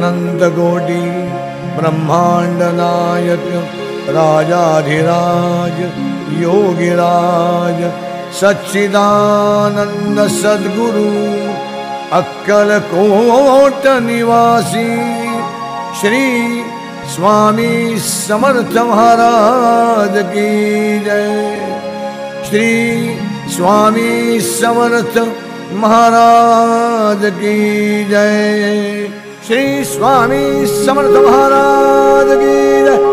अनंत कोटि ब्रह्मांड नायक राजाधिराज योगिराज सच्चिदानंद सद्गुरु अक्कलकोट निवासी श्री स्वामी समर्थ महाराज की जय। श्री स्वामी समर्थ महाराज की जय। श्री स्वामी समर्थ महाराज की जय।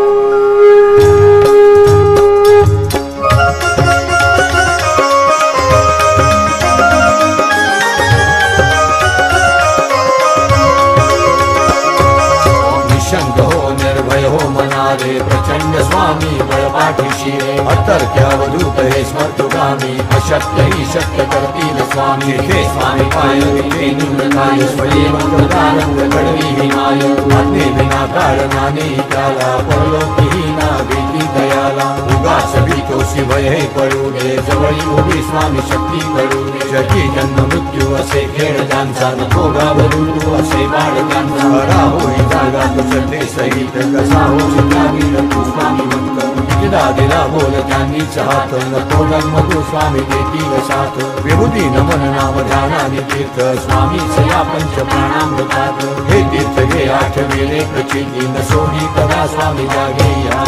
प्रचंड स्वामी बळपाठीशी रे अतर्क्यावधूत हे स्मर्तुगामी अशक्य ही शक्य करतील स्वामी हे स्वामी पाय ते निवृत्ताय स्वयंवरदानंद घडवी हिमाय आज्ञे विना कारणाने त्याला परलोकीही ना भीती दयाला उगाच भीतोसी भय हे पडू दे जवळी उभी स्वामी शक्ती करू दे जगी जन्म मृत्यू असे खेळ ज्यांचा नको घाबरू तू असे बाळ त्यांचा हरा होई जागा तो श्रद्धे सहित कसा हो तू स्वामी म्हणतो दिला दिला बोल त्यांनीच हात नको जन्म तू स्वामी देतील साथ विभूती नमन नाम ध्यानाने तीर्थ स्वामीच या पंच प्राणामृतात हे तीर्थ घे आठविले प्रचिती न सोडी कदा स्वामी जागे या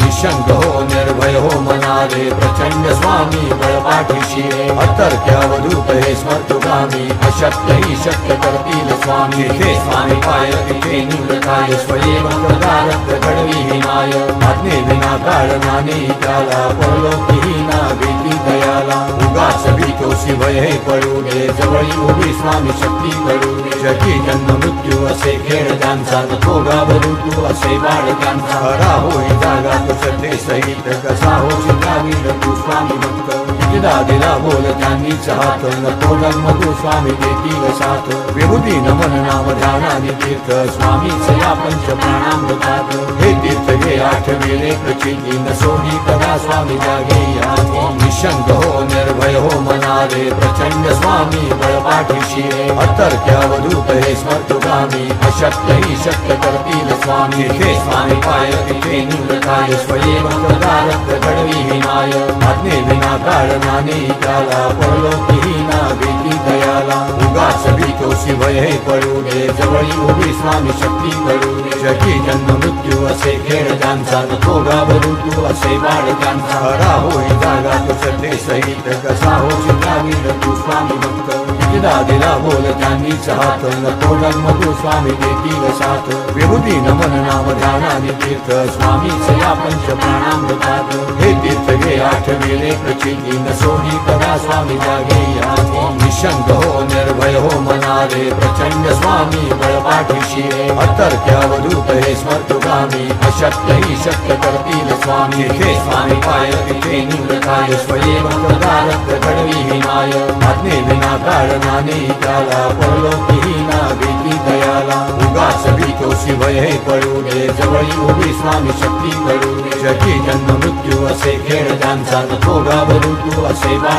निशंक हो निर्भय हो मनारे प्रचंड स्वामी बळपाठीशी रे अतर्क्यावधूत हे स्मर्तुगामी अशक्य ही शक्य करतील स्वामी हे स्वामी पाय ते निवृत्ताय स्वयंवरदानंद घडवी हिमाय आज्ञे विना कारणाने त्याला परलोकीही ना भीती दयाला उगाच भीतोसी भय हे पडू दे जवळी उभी स्वामी शक्ती करू दे जगी जन्म मृत्यू असे खेळ ज्यांचा नको घाबरू तू असे बाळ त्यांचा हरा होई जागा तो श्रद्धे सहित कसा हो चिंतावीर तू स्वामी भक्त दिला दिला बोल त्यांनीच हात नको जन्म तू स्वामी देतील साथ विभूती नमन नाम ध्यानाने तीर्थ स्वामीच या पंच प्राणामृतात हे तीर्थ घे आठविले प्रचिती न सोडी कदा स्वामी जागे या निशंक हो निर्भय हो मनारे प्रचंड स्वामी बळपाठीशी रे अतर्क्यावधूत हे स्मर्तुगामी अशक्य ही शक्य करतील स्वामी हे स्वामी पाय ते निवृत्ताय स्वयंवरदानंद घडवी हिमाय आज्ञे विना कारणाने त्याला परलोकीही ना भीती दयाला उगाच भीतोसी भय हे पडू दे जवळी उभी स्वामी शक्ती करू दे जगी जन्म मृत्यू असे खेळ ज्यांचा नको घाबरू तू असे बाळ त्यांचा हरा होई जागा तो श्रद्धे सहित कसा हो चिंतावीर तू स्वामी भक्त दिला दिला बोल त्यांनीच हात नको जन्म तू स्वामी देतील साथ विभूती नमन नाम ध्यानाने तीर्थ स्वामीच या पंच प्राणामृतात हे तीर्थ घे आठविले प्रचिती न सोडी कदा स्वामी जागे या निशंक हो निर्भय हो मनारे प्रचंड स्वामी बळपाठीशी रे अतर्क्यावधूत हे स्मर्तुगामी अशक्य ही शक्य करतील स्वामी हे स्वामी पाय ते निवृत्ताय स्वयंवरदानंद घडवी हिमाय आज्ञे विना कारणाने त्याला परलोकीही ना भीती दयाला उगाच भीतोसी भय हे पडू दे जवळी उभी स्वामी शक्ती करू दे जगी जन्म मृत्यू असे खेळ ज्यांचा नको घाबरू तू असे बाळ